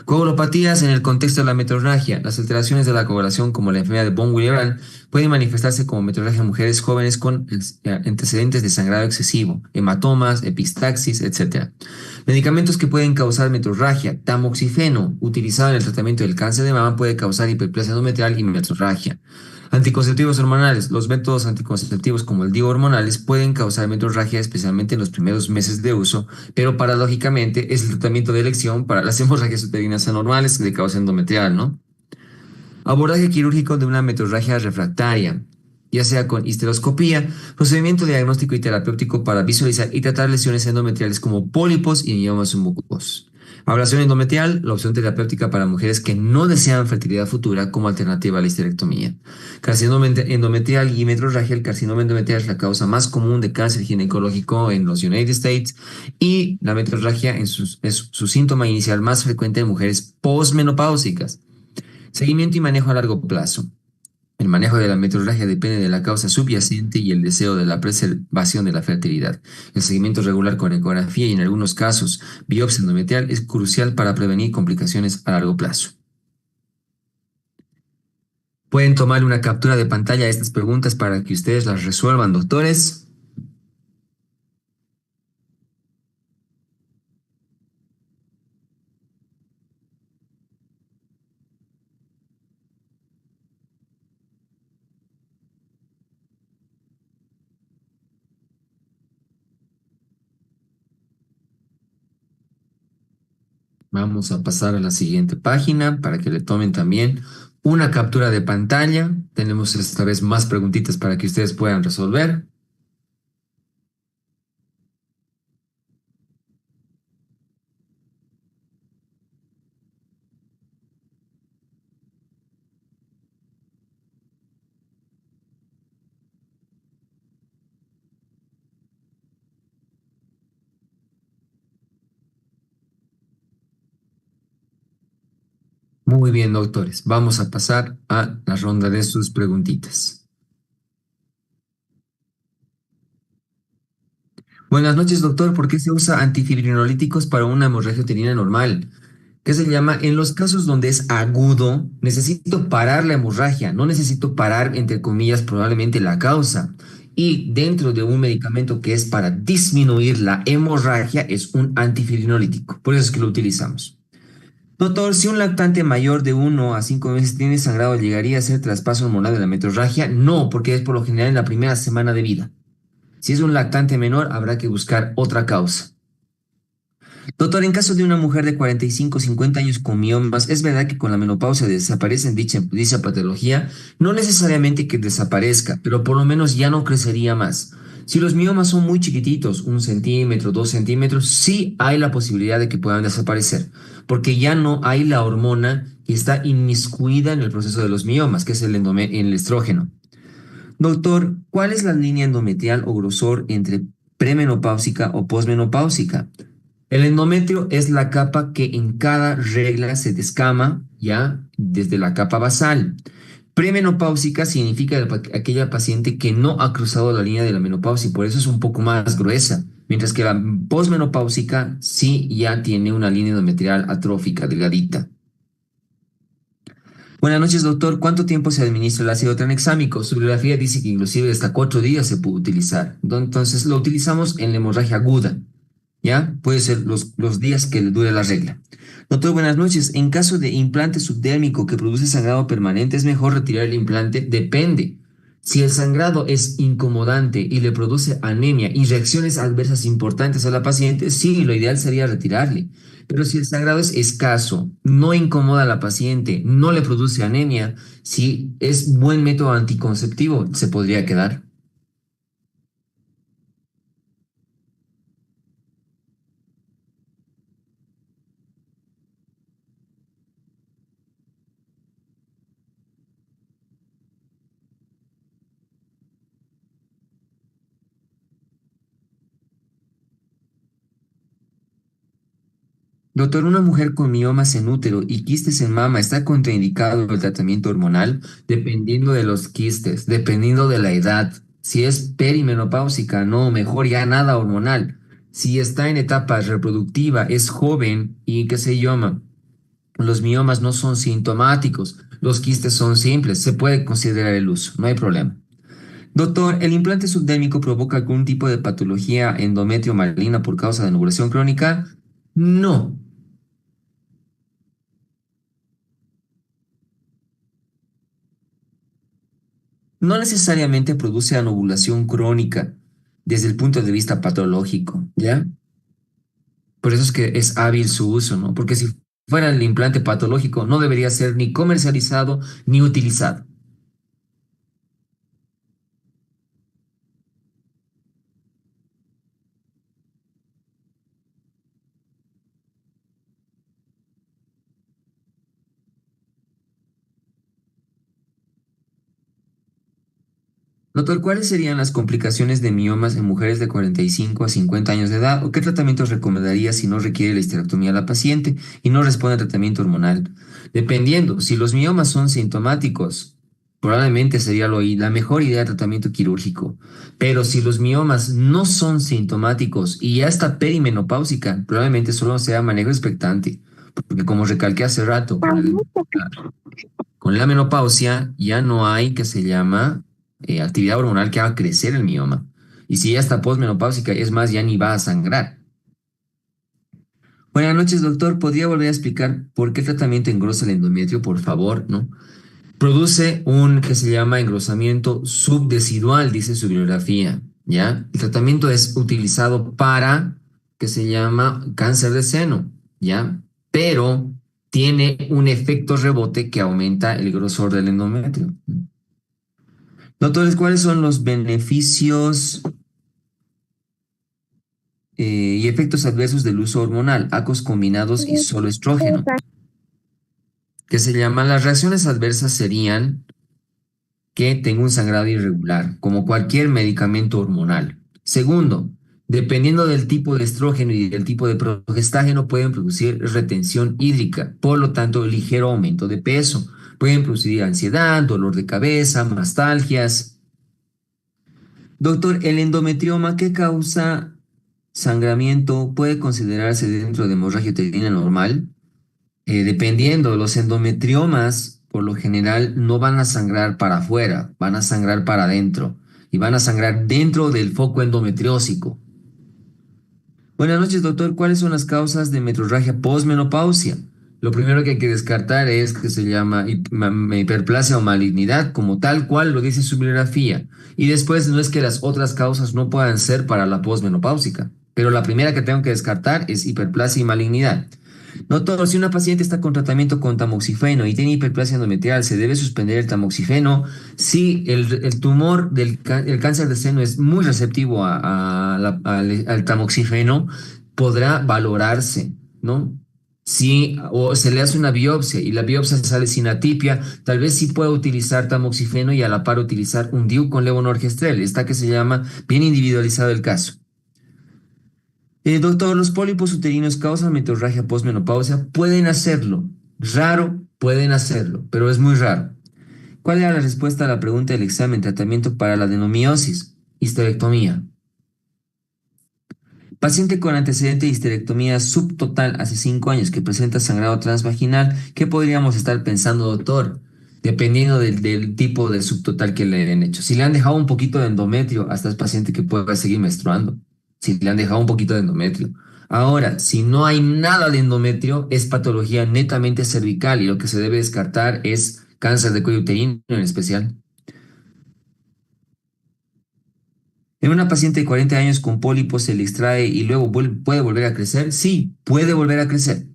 Coagulopatías en el contexto de la metrorragia. Las alteraciones de la coagulación, como la enfermedad de von Willebrand, pueden manifestarse como metrorragia en mujeres jóvenes con antecedentes de sangrado excesivo, hematomas, epistaxis, etc. Medicamentos que pueden causar metrorragia. Tamoxifeno, utilizado en el tratamiento del cáncer de mama, puede causar hiperplasia endometrial y metrorragia. Anticonceptivos hormonales. Los métodos anticonceptivos como el DIU hormonales pueden causar metrorragia, especialmente en los primeros meses de uso, pero paradójicamente es el tratamiento de elección para las hemorragias uterinas anormales de causa endometrial, ¿no? Abordaje quirúrgico de una metrorragia refractaria, ya sea con histeroscopía, procedimiento diagnóstico y terapéutico para visualizar y tratar lesiones endometriales como pólipos y miomas submucosos. Ablación endometrial, la opción terapéutica para mujeres que no desean fertilidad futura como alternativa a la histerectomía. Carcinoma endometrial y metrorragia. El carcinoma endometrial es la causa más común de cáncer ginecológico en los United States y la metrorragia es su síntoma inicial más frecuente en mujeres posmenopáusicas. Seguimiento y manejo a largo plazo. El manejo de la metrorragia depende de la causa subyacente y el deseo de la preservación de la fertilidad. El seguimiento regular con ecografía y en algunos casos biopsia endometrial es crucial para prevenir complicaciones a largo plazo. Pueden tomarle una captura de pantalla a estas preguntas para que ustedes las resuelvan, doctores. Vamos a pasar a la siguiente página para que le tomen también una captura de pantalla. Tenemos esta vez más preguntitas para que ustedes puedan resolver. Muy bien, doctores. Vamos a pasar a la ronda de sus preguntitas. Buenas noches, doctor. ¿Por qué se usa antifibrinolíticos para una hemorragia uterina normal? ¿Qué se llama? En los casos donde es agudo, necesito parar la hemorragia, no necesito parar, entre comillas, probablemente la causa. Y dentro de un medicamento que es para disminuir la hemorragia, es un antifibrinolítico. Por eso es que lo utilizamos. Doctor, si un lactante mayor de 1 a 5 meses tiene sangrado, ¿llegaría a ser traspaso hormonal de la metrorragia? No, porque es por lo general en la primera semana de vida. Si es un lactante menor, habrá que buscar otra causa. Doctor, en caso de una mujer de 45 o 50 años con miomas, ¿es verdad que con la menopausia desaparece dicha patología? No necesariamente que desaparezca, pero por lo menos ya no crecería más. Si los miomas son muy chiquititos, 1 centímetro, 2 centímetros, sí hay la posibilidad de que puedan desaparecer, porque ya no hay la hormona que está inmiscuida en el proceso de los miomas, que es el estrógeno. Doctor, ¿cuál es la línea endometrial o grosor entre premenopáusica o posmenopáusica? El endometrio es la capa que en cada regla se descama, ya, desde la capa basal. Premenopáusica significa aquella paciente que no ha cruzado la línea de la menopausia y por eso es un poco más gruesa, mientras que la posmenopáusica sí ya tiene una línea endometrial atrófica, delgadita. Buenas noches, doctor. ¿Cuánto tiempo se administra el ácido tranexámico? Su bibliografía dice que inclusive hasta 4 días se puede utilizar. Entonces lo utilizamos en la hemorragia aguda. ¿Ya? Puede ser los días que le dure la regla. Doctor, buenas noches. En caso de implante subdérmico que produce sangrado permanente, ¿es mejor retirar el implante? Depende. Si el sangrado es incomodante y le produce anemia y reacciones adversas importantes a la paciente, sí, lo ideal sería retirarle. Pero si el sangrado es escaso, no incomoda a la paciente, no le produce anemia, si es buen método anticonceptivo, se podría quedar. Doctor, una mujer con miomas en útero y quistes en mama está contraindicado el tratamiento hormonal dependiendo de los quistes, dependiendo de la edad. Si es perimenopáusica, no, mejor ya nada hormonal. Si está en etapa reproductiva, es joven y qué sé yo, los miomas no son sintomáticos, los quistes son simples, se puede considerar el uso, no hay problema. Doctor, ¿el implante subdérmico provoca algún tipo de patología endometrio maligna por causa de anovulación crónica? No. No necesariamente produce anovulación crónica desde el punto de vista patológico, ¿ya? Por eso es que es hábil su uso, ¿no? Porque si fuera el implante patológico, no debería ser ni comercializado ni utilizado. Doctor, ¿cuáles serían las complicaciones de miomas en mujeres de 45 a 50 años de edad? ¿O qué tratamientos recomendaría si no requiere la histerectomía a la paciente y no responde al tratamiento hormonal? Dependiendo, si los miomas son sintomáticos, probablemente sería la mejor idea de tratamiento quirúrgico. Pero si los miomas no son sintomáticos y ya está perimenopáusica, probablemente solo sea manejo expectante. Porque como recalqué hace rato, con la menopausia ya no hay que se llama actividad hormonal que haga crecer el mioma. Y si ya está posmenopáusica, es más, ya ni va a sangrar. Buenas noches, doctor. ¿Podría volver a explicar por qué el tratamiento engrosa el endometrio, por favor? ¿No? Produce un que se llama engrosamiento subdesidual, dice su bibliografía. ¿Ya? El tratamiento es utilizado para que se llama cáncer de seno. ¿Ya? Pero tiene un efecto rebote que aumenta el grosor del endometrio. Doctores, ¿cuáles son los beneficios y efectos adversos del uso hormonal, ACOs combinados y solo estrógeno? Que se llaman las reacciones adversas serían que tenga un sangrado irregular, como cualquier medicamento hormonal. Segundo, dependiendo del tipo de estrógeno y del tipo de progestágeno, pueden producir retención hídrica, por lo tanto, ligero aumento de peso. Pueden producir ansiedad, dolor de cabeza, mastalgias. Doctor, ¿el endometrioma qué causa? sangramiento puede considerarse dentro de hemorragia uterina normal. Dependiendo, los endometriomas por lo general no van a sangrar para afuera, van a sangrar para adentro y van a sangrar dentro del foco endometriósico. Buenas noches, doctor. ¿Cuáles son las causas de metrorragia posmenopausia? Lo primero que hay que descartar es que se llama hiperplasia o malignidad, como tal cual lo dice su bibliografía. Y después no es que las otras causas no puedan ser para la posmenopáusica, pero la primera que tengo que descartar es hiperplasia y malignidad. Doctor, si una paciente está con tratamiento con tamoxifeno y tiene hiperplasia endometrial, ¿se debe suspender el tamoxifeno? Si el tumor el cáncer de seno es muy receptivo al tamoxifeno, podrá valorarse, ¿no? Si o se le hace una biopsia y la biopsia sale sin atipia, tal vez sí pueda utilizar tamoxifeno y a la par utilizar un DIU con levonorgestrel. Está que se llama bien individualizado el caso. Doctor, ¿los pólipos uterinos causan meteorragia posmenopausia? Pueden hacerlo. Raro, pueden hacerlo, pero es muy raro. ¿Cuál era la respuesta a la pregunta del examen tratamiento para la adenomiosis? Histerectomía. Paciente con antecedente de histerectomía subtotal hace 5 años que presenta sangrado transvaginal, ¿qué podríamos estar pensando, doctor? Dependiendo del tipo de subtotal que le han hecho. Si le han dejado un poquito de endometrio, hasta es paciente que pueda seguir menstruando. Si le han dejado un poquito de endometrio. Ahora, si no hay nada de endometrio, es patología netamente cervical y lo que se debe descartar es cáncer de cuello uterino en especial. En una paciente de 40 años con pólipos se le extrae y luego puede volver a crecer. Sí, puede volver a crecer.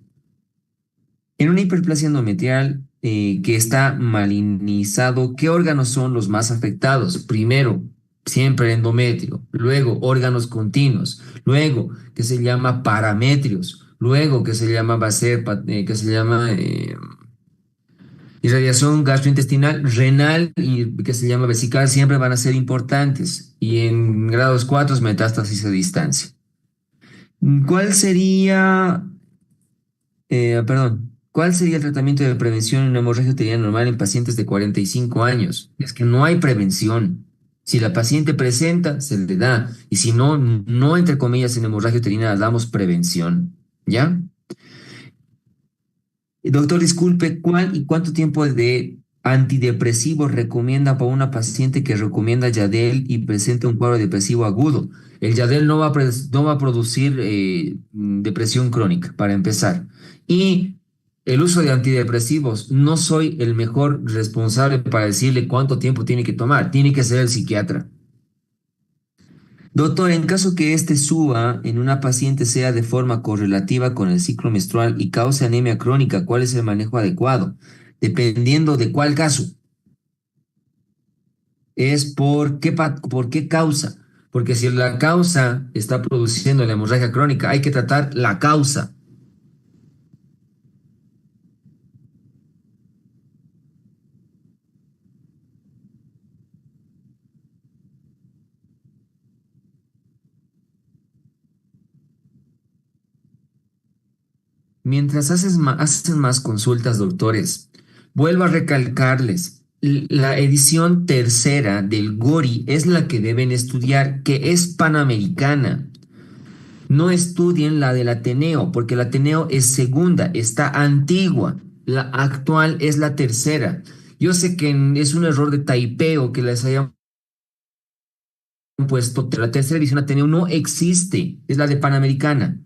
En una hiperplasia endometrial que está malignizado, ¿qué órganos son los más afectados? Primero, siempre el endometrio, luego órganos continuos, luego que se llama parametrios, luego que se llama que se llama irradiación gastrointestinal, renal y que se llama vesical, siempre van a ser importantes. Y en grados 4 metástasis a distancia. ¿Cuál sería ¿cuál sería el tratamiento de prevención en una hemorragia uterina normal en pacientes de 45 años? Es que no hay prevención. Si la paciente presenta, se le da. Y si no, no entre comillas en hemorragia uterina damos prevención. ¿Ya? Doctor, disculpe, ¿cuál y cuánto tiempo de antidepresivos recomienda para una paciente que recomienda Yadel y presenta un cuadro depresivo agudo? El Yadel no va a producir depresión crónica, para empezar. Y el uso de antidepresivos, no soy el mejor responsable para decirle cuánto tiempo tiene que tomar, tiene que ser el psiquiatra. Doctor, en caso que este suba en una paciente sea de forma correlativa con el ciclo menstrual y cause anemia crónica, ¿cuál es el manejo adecuado? Dependiendo de cuál caso, es por qué causa. Porque si la causa está produciendo la hemorragia crónica, hay que tratar la causa. Mientras hacen más consultas, doctores, vuelvo a recalcarles, la edición tercera del GORI es la que deben estudiar, que es panamericana. No estudien la del Ateneo, porque el Ateneo es segunda, está antigua. La actual es la tercera. Yo sé que es un error de taipeo que les hayan puesto, la tercera edición Ateneo no existe, es la de Panamericana.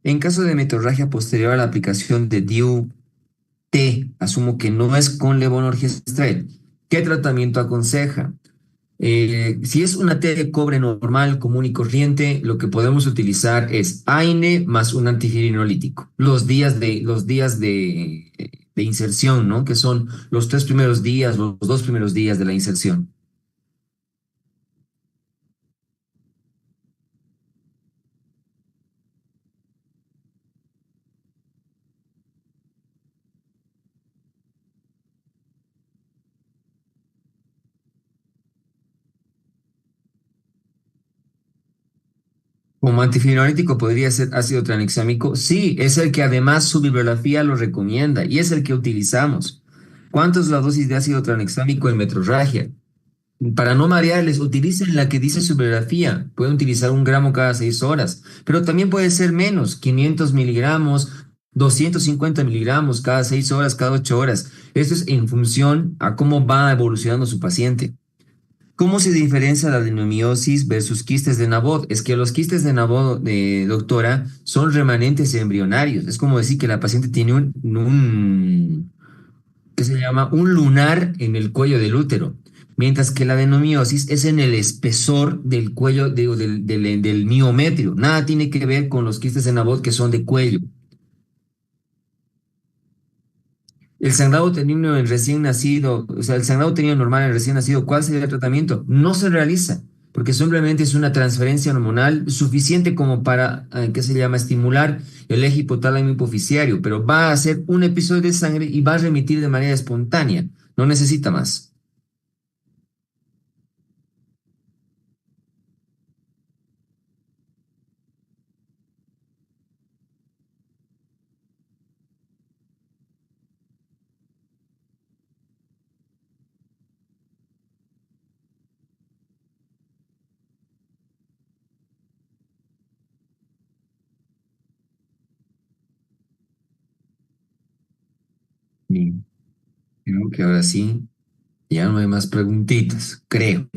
En caso de metorragia posterior a la aplicación de DIU-T, asumo que no es con levonorgestrel. ¿Qué tratamiento aconseja? Si es una T de cobre normal, común y corriente, lo que podemos utilizar es AINE más un antifirinolítico. De inserción, ¿no? Que son los 3 primeros días, los 2 primeros días de la inserción. Como antifibrinolítico podría ser ácido tranexámico. Sí, es el que además su bibliografía lo recomienda y es el que utilizamos. ¿Cuánto es la dosis de ácido tranexámico en metrorragia? Para no marearles, utilicen la que dice su bibliografía. Pueden utilizar 1 gramo cada 6 horas, pero también puede ser menos, 500 miligramos, 250 miligramos cada 6 horas, cada 8 horas. Esto es en función a cómo va evolucionando su paciente. ¿Cómo se diferencia la adenomiosis versus quistes de Nabot? Es que los quistes de Nabot, doctora, son remanentes embrionarios. Es como decir que la paciente tiene ¿qué se llama? Un lunar en el cuello del útero, mientras que la adenomiosis es en el espesor del cuello, digo, del miometrio. Nada tiene que ver con los quistes de Nabot que son de cuello. El sangrado uterino en recién nacido, o sea, el sangrado uterino normal en recién nacido, ¿cuál sería el tratamiento? No se realiza, porque simplemente es una transferencia hormonal suficiente como para, ¿qué se llama?, estimular el eje hipotálamo hipoficiario, pero va a hacer un episodio de sangre y va a remitir de manera espontánea, no necesita más. Bien, creo que ahora sí, ya no hay más preguntitas, creo.